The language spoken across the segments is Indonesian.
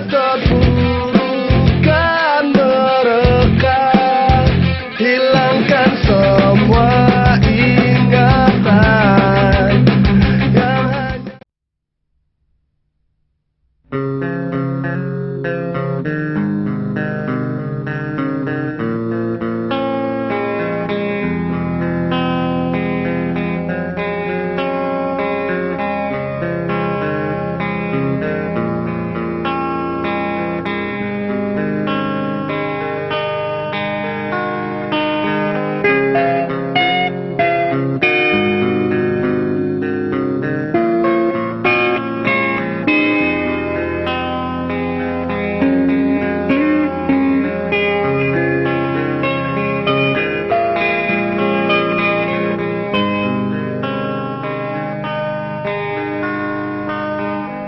keburukan mereka, hilangkan semua ingatan yang hanya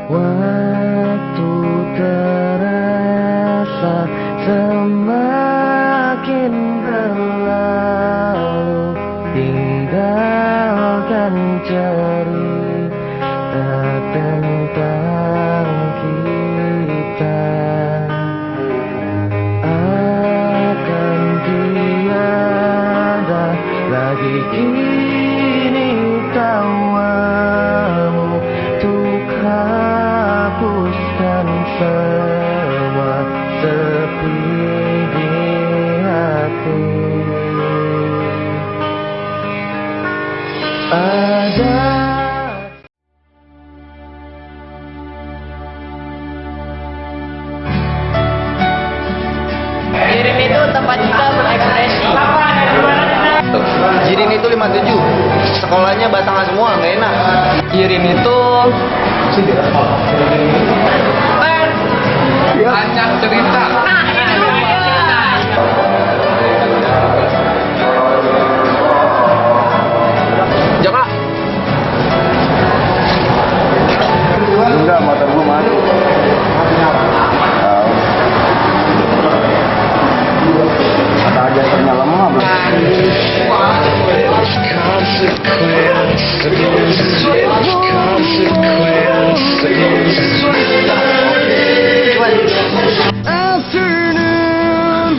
waktu terasa semakin berlalu, tinggalkan cerita tentang kita. Akan tiada lagi kini tawamu untuk hapuskan semua sepi di hati. Ada Jirim itu tempat kita berekspresi. Jirim itu 57. Sekolahnya batangan semua, nggak enak. Jirim itu banyak cerita. Jaka. enggak, motor gua mati. Ada aja ternyata lemah belum. Afternoon,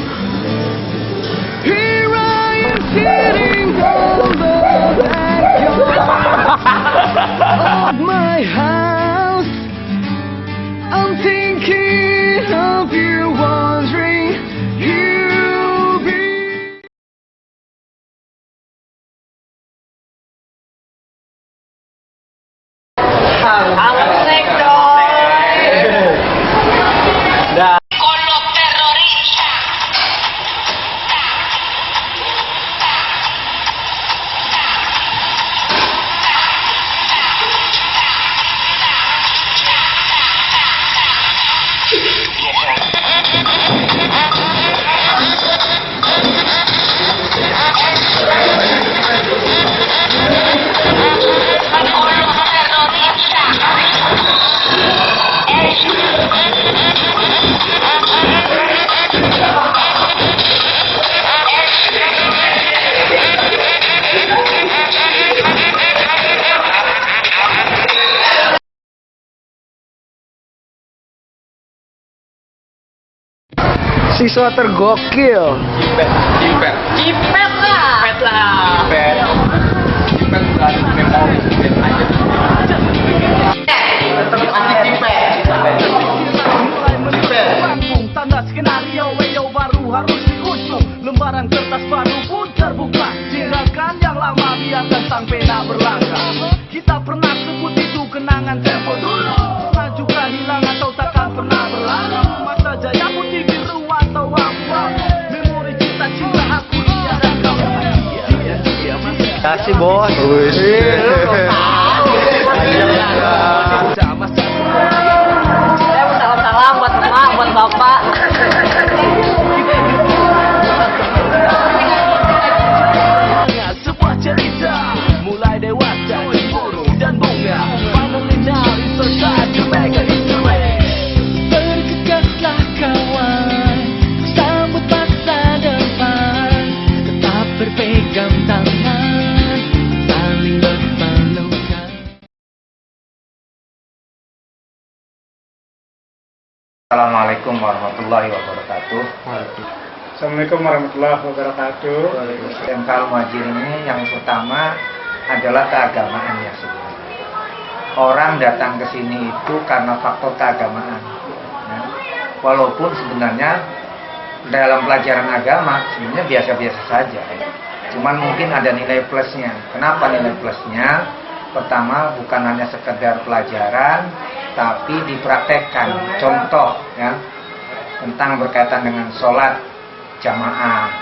here I am sitting on the backyard of my house. I'm thinking of you, wondering you'll be. Angsek coy. Siswa tergokil. Cipet. Cipet lah. Cipet berarti memori. Tanda skenario baru harus diusung. Lembaran kertas baru pun terbuka. Tinggalkan yang lama, biar tentang pena berlangkah. Kita pernah sebut itu kenangan tempo dulu. Pernah juga hilang atau takkan pernah berlalu. Masa jaya putih biru atau abu-abu. Memori cinta-cinta aku, dia dan kamu. Dia masih Kasih bos. Salam buat emak, buat bapak. sebuah cerita mulai dewasa, cemburu dan bunga. Finally now it's our time to make a history. Bergegaslah kawan, sambut masa depan. Tetap berpegang tangan. Assalamualaikum warahmatullahi wabarakatuh. Assalamualaikum warahmatullahi wabarakatuh. Dan kalau muhajirin ini yang pertama adalah keagamaan ya sebenarnya. Orang datang ke sini itu karena faktor keagamaan. Ya. Walaupun sebenarnya dalam pelajaran agama sebenarnya biasa-biasa saja. Ya. Cuman mungkin ada nilai plusnya. Kenapa nilai plusnya? Pertama bukan hanya sekedar pelajaran, tapi dipraktekkan. Contoh ya tentang berkaitan dengan sholat jamaah,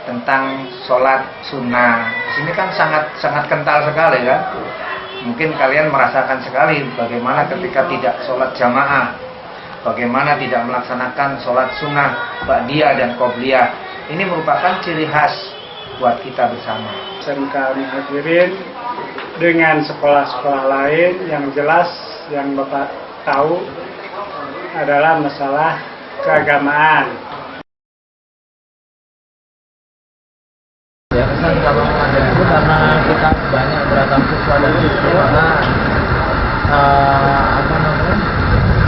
tentang sholat sunnah. Di sini kan sangat kental sekali kan. Mungkin kalian merasakan sekali bagaimana ketika tidak sholat jamaah, bagaimana tidak melaksanakan sholat sunnah, ba'diyah dan qobliyah. Ini merupakan ciri khas buat kita bersama. SMK Muhajirin dengan sekolah-sekolah lain yang jelas yang Bapak tahu adalah masalah keagamaan. Ya, kesan kalau ada itu karena kita banyak beragam siswa dan siswi, maka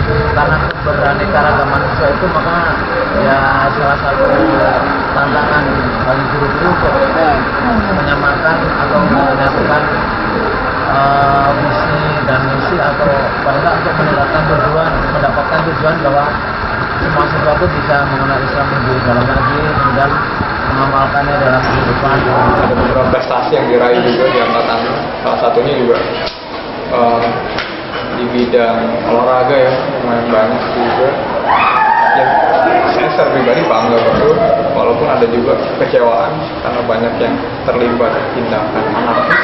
karena keberaneka-ragaman siswa itu, maka ya salah satu tantangan bagi guru-guru untuk menyamakan atau menyatukan visi dan misi, atau pada untuk mendapatkan tujuan bahwa semua siswa itu bisa mengenal Islam lebih dalam lagi dan mengamalkannya dalam kehidupan. Ada beberapa prestasi yang diraih juga di angkatan. Salah satunya juga di bidang olahraga ya, lumayan banyak juga. Ya, saya secara pribadi bangga betul, walaupun ada juga kecewaan karena banyak yang terlibat tindakan anarkis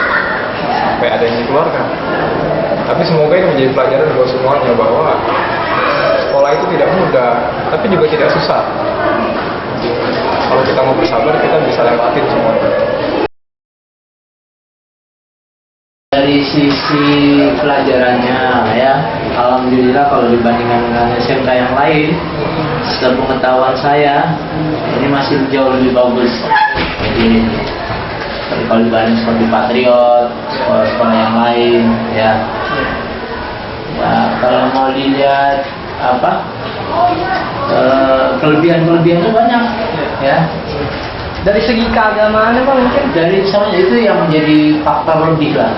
sampai ada yang dikeluarkan. Tapi semoga ini menjadi pelajaran buat semuanya bahwa sekolah itu tidak mudah, tapi juga tidak susah. Kalau kita mau bersabar, kita bisa lewatin semuanya. Dari sisi pelajarannya ya, alhamdulillah kalau dibandingkan dengan SMK yang lain, sepengetahuan saya ini masih jauh lebih bagus. Jadi kalau dibanding seperti Patriot, sekolah-sekolah yang lain ya. Ya kalau mau dilihat kelebihan itu banyak ya. Dari segi keagamaan Pak, mungkin dari sama itu yang menjadi faktor lebih lah.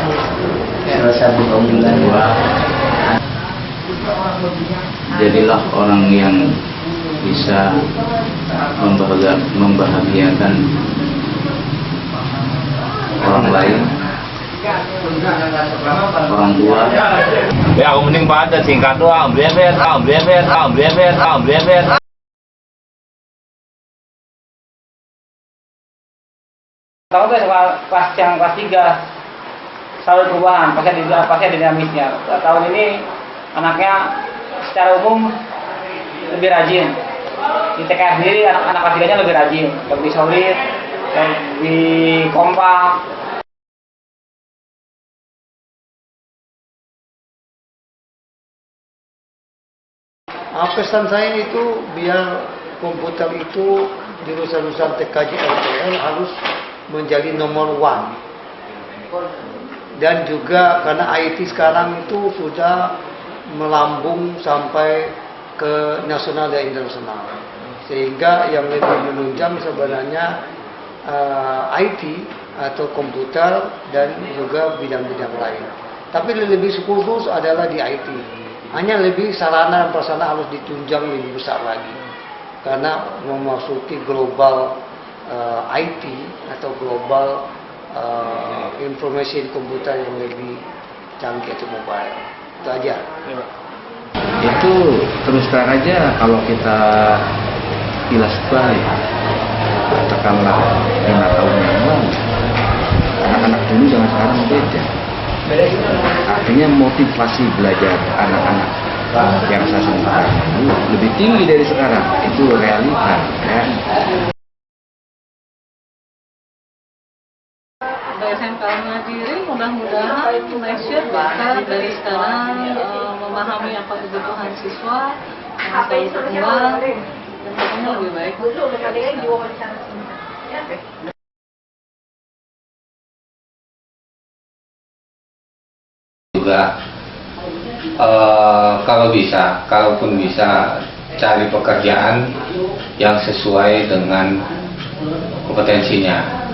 Salah satu keunggulan. Jadilah orang yang bisa membahagiakan orang lain, orang tua. Ya, aku mending pada singkat doang, blebet. Tahu tuh kelas 3 selalu perubahan, pasti ada dinamisnya. Tahun ini anaknya secara umum lebih rajin. Di TKR sendiri anak-anak kelas 3-nya lebih rajin, lebih solid, lebih kompak. Pesan saya itu biar komputer itu di lulusan TKJ LPL harus menjadi nomor 1. Dan juga karena IT sekarang itu sudah melambung sampai ke nasional dan internasional, sehingga yang lebih menunjang sebenarnya IT atau komputer dan juga bidang-bidang lain. Tapi lebih khusus adalah di IT. Hanya lebih sarana dan prasarana harus ditunjang lebih besar lagi, karena memasuki global IT atau global informasi komputer yang lebih canggih atau mobile. Itu aja. Itu terus terang aja kalau kita kilas balik, katakanlah 5 tahun yang lalu, anak-anak dulu dengan sekarang beda. Artinya motivasi belajar anak-anak yang saya sebutkan lebih tinggi dari sekarang, itu realita ya. SMK Muhajirin mudah-mudahan Malaysia bisa dari sekarang memahami apa kebutuhan siswa yang selalu berkembang dan tentunya lebih baik. Juga kalaupun bisa cari pekerjaan yang sesuai dengan kompetensinya.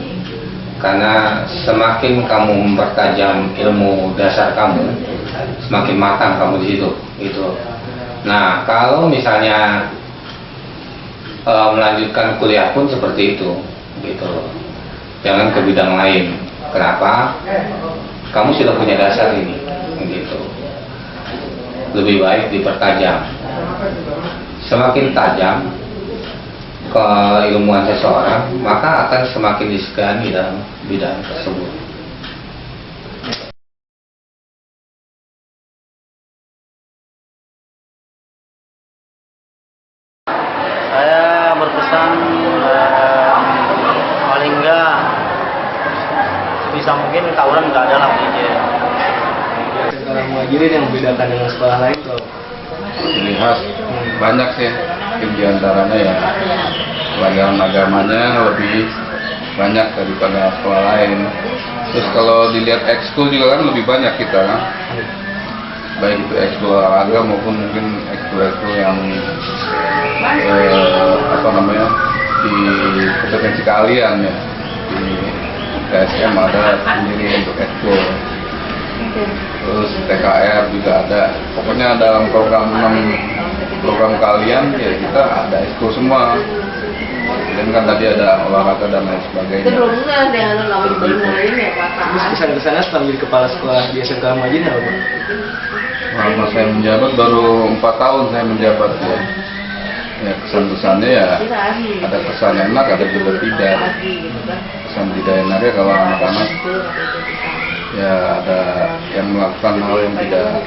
Karena semakin kamu mempertajam ilmu dasar kamu, semakin matang kamu di situ. Gitu. Nah, kalau misalnya melanjutkan kuliah pun seperti itu, gitu. Jangan ke bidang lain. Kenapa? Kamu sudah punya dasar ini, gitu. Lebih baik dipertajam. Semakin tajam keilmuan seseorang, maka akan semakin disegani dalam bidang tersebut. Saya berpesan paling enggak sebisa mungkin tawuran nggak ada lah DJ. Sekolah Muhajirin yang membedakan dengan sekolah lain tuh Ciri khas banyak sih, di antaranya ya pelajaran agamanya lebih banyak daripada sekolah lain. Terus kalau dilihat ekskul juga kan lebih banyak kita kan, baik itu ekskul olahraga maupun mungkin ekskul yang di kompetensi kalian ya. Di TSM ada sendiri untuk ekskul. Terus TKR juga ada. Pokoknya dalam program kalian ya kita ada ekskul semua. Dan kan tadi ada olahraga dan lain sebagainya. terus kesan-kesannya setelah menjadi kepala sekolah di SMK Muhajirin apa Pak? Selama saya menjabat baru 4 tahun saya menjabat ya. Ya kesan-kesannya ya ada kesan enak, ada juga tidak. Kesan tidak enaknya kalau anak-anak ya ada yang melakukan hal yang tidak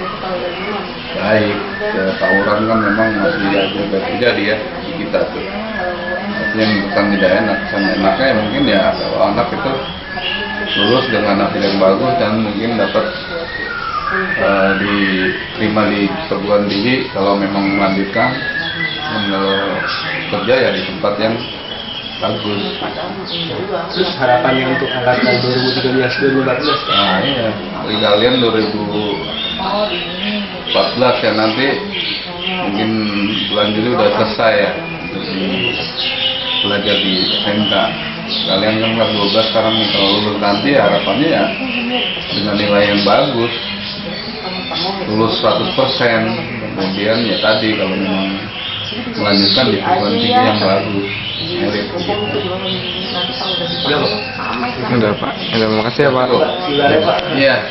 baik. Ya, tawuran kan memang masih ada terjadi ya di kita tuh. Tapi yang kesan tidak enak, kesan enaknya ya mungkin ya kalau anak itu lulus dengan hasil yang bagus dan mungkin dapat diterima di perguruan tinggi kalau memang melanjutkan kerja ya di tempat yang bagus. Terus harapannya untuk angkatan 2013-2014? Nah iya, dari kalian 2014 ya nanti mungkin bulan Juli udah selesai ya untuk belajar di SMK. Kalian kan kelas 12 sekarang nih, kalau lulus nanti harapannya ya dengan nilai yang bagus, lulus 100%. Kemudian ya tadi kalau memang melanjutkan di perguruan tinggi yang bagus. Udah Pak, udah makasih ya Pak. Iya.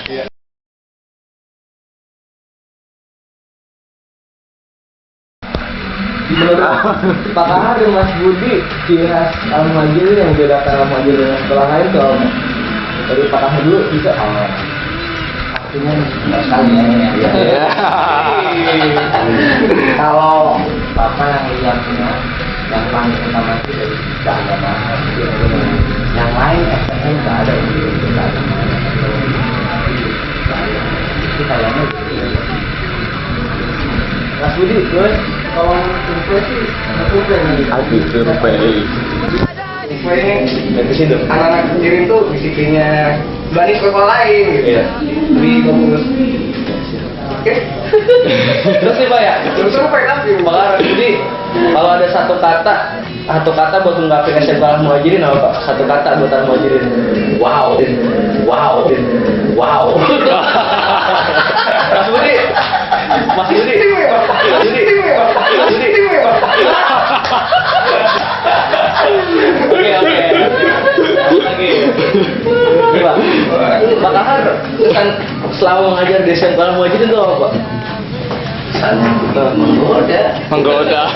Menurut Pak Kahar dan Mas Budi, ciri khas Al-Muhajirin yang membedakan Al-Muhajirin dengan sekolah lain tuh apa? Dari Pak Kahar dulu bisa. Artinya sekali ya. Kalau Bapak yang lihatnya yang paling utama itu dari keagamaan. Yang lain STM nggak ada yang keagamaan. Itu kayaknya Mas Budi, terus kalau survei sih, survei nih. Aku survei. Dari situ. Anak-anak sendiri itu disiplinnya dibanding sekolah lain gitu. Iya. Lebih fokus. Oke. Terus nih Pak ya, survei tapi Pak. Jadi kalau ada satu kata buat mengungkapkan SMK Al-Muhajirin apa Pak? Satu kata buat Al-Muhajirin. Wow. Mas Budi. Oke. Lagi. Pak Kahar kan selama mengajar di SMK Al-Muhajirin itu apa Pak? menggoda.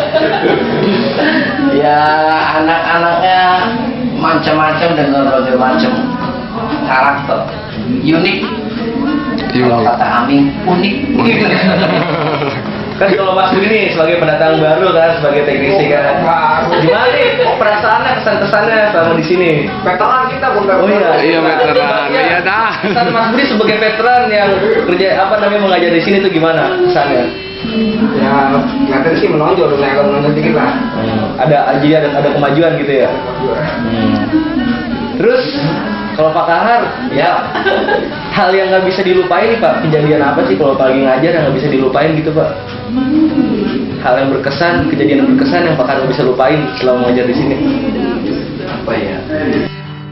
Ya anak-anaknya macam-macam dengan berbagai macam karakter, unik. Kalau kata Aming unik. Kan kalau Mas Budi nih sebagai pendatang baru kan, sebagai teknisi kan, gimana nih perasaannya, kesan-kesannya selama di sini? Veteran kita bukan? Oh iya veteran. Iya dah. Kesan Mas Budi sebagai veteran yang kerja mengajar di sini tuh gimana kesannya? Ya kelihatan sih menonjol dikit lah. Ada kemajuan gitu ya. Terus Kalau Pak Kahar, ya hal yang nggak bisa dilupain nih Pak, kejadian apa sih kalau Pak lagi ngajar yang nggak bisa dilupain gitu Pak? Hal yang berkesan, kejadian yang berkesan yang Pak Kahar nggak bisa lupain selama ngajar di sini. Apa ya?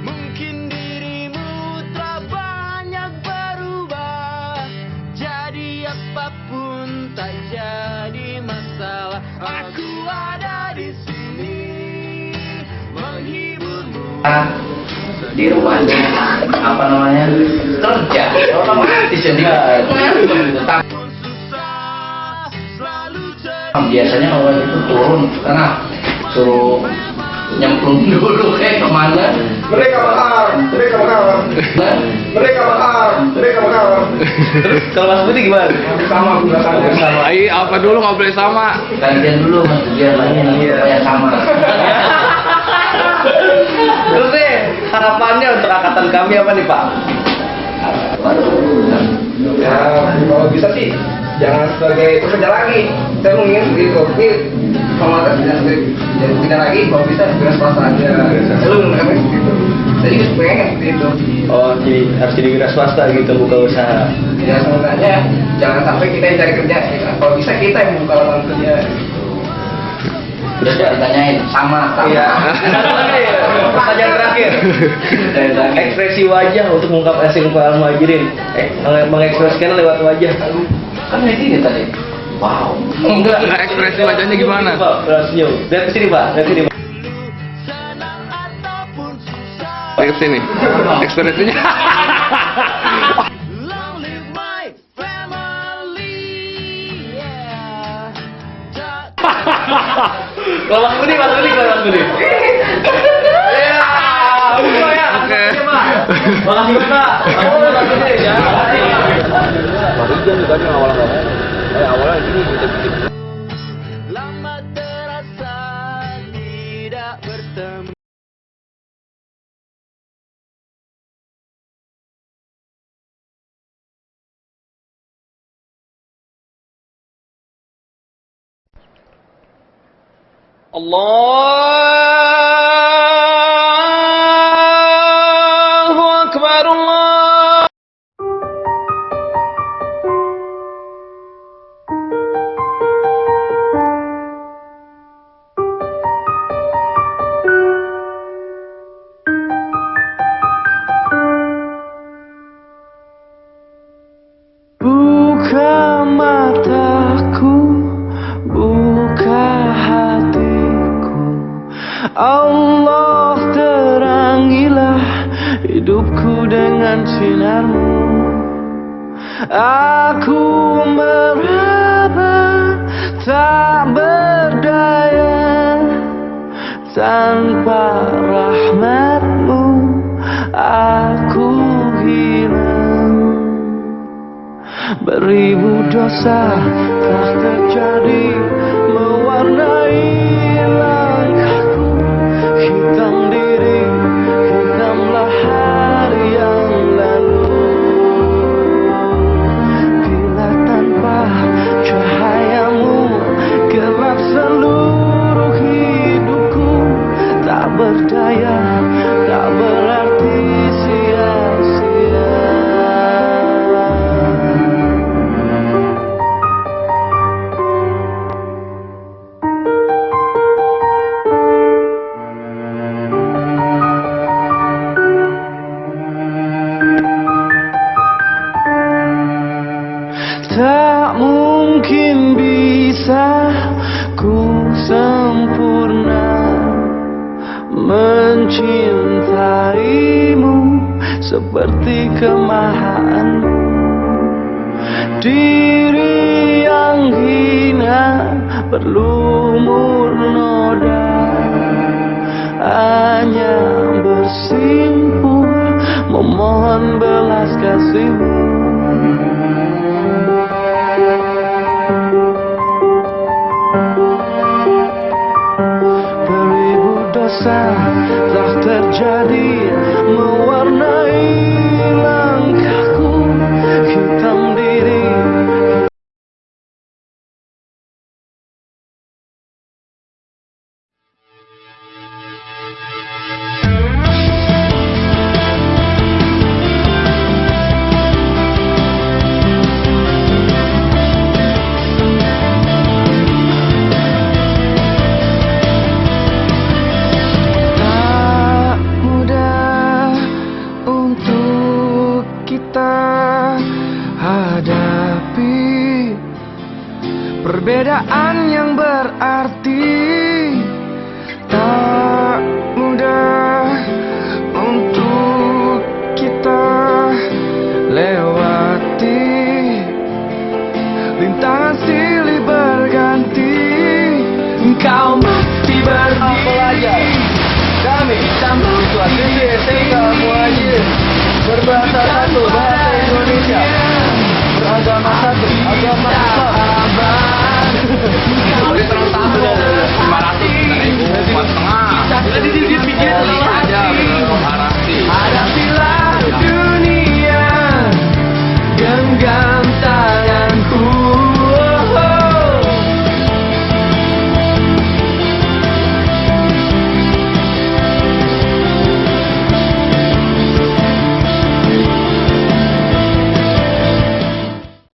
Mungkin dirimu telah banyak berubah, jadi apapun tak jadi masalah. Aku ada di sini menghiburmu. Di rumahnya apa namanya kerja otomatis jadi biasanya kalau itu turun karena suruh nyemplung dulu kayak kemana Mereka bakar. Terus kalau Mas Budi gimana? Sama gunakannya. Sama. Apa dulu nggak boleh sama? gantian dulu Mas biar lainnya supaya sama. Terus nih harapannya untuk angkatan kami apa nih Pak? Ya, kalau bisa sih jangan sebagai pekerja lagi. Saya ingin begitu. Tapi kalau ada tidak lagi, kalau bisa dengan swasta aja. Selalu mengatakan begitu. Saya juga pengen begitu. Oh, jadi harus jadi wira swasta gitu, buka usaha. Ya sebenarnya jangan sampai kita yang cari kerja. Kalau bisa kita yang buka lapangan kerja. Udah ditanyain sama. Iya. Pertanyaan terakhir. Ekspresi wajah untuk mengungkap asing Pak Al-Muhajirin. Mengekspresikan lewat wajah. Kan ini tadi. Wow. Enggak ekspresi wajahnya gimana? Pak, senyum. Lihat sini Pak, lihat sini. Lihat sini. Ekspresinya. Kalau Mas Budi, gimana Mas Budi? Ya, oke. Makasih Pak. Lama terasa tidak bertemu. Allahu Akbar Allah. Buka mataku, buka hatiku, Allah terangilah hidupku dengan sinarmu. Aku meraba tak berdaya, tanpa rahmatmu aku hilang. Beribu dosa telah terjadi mewarnai langkahku. Hitam diri, hitamlah hari yang lalu. Bila tanpa cahayamu gelap seluruh hidupku. Tak berdaya, tak berarti sia-sia. Tak mungkin bisa ku sempurna mencintaimu seperti kemahanmu. Diri yang hina berlumur noda, hanya bersimpuh memohon belas kasihmu. Beribu dosa telah terjadi mewarnai langkahku. Hitam diri. perbedaan yang berarti tak mudah untuk kita lewati. Rintangan silih berganti, engkau masih berdiri. Kami siswa siswi SMK Muhajir berbahasa satu, bahasa Indonesia, beragama satu, agama Islam.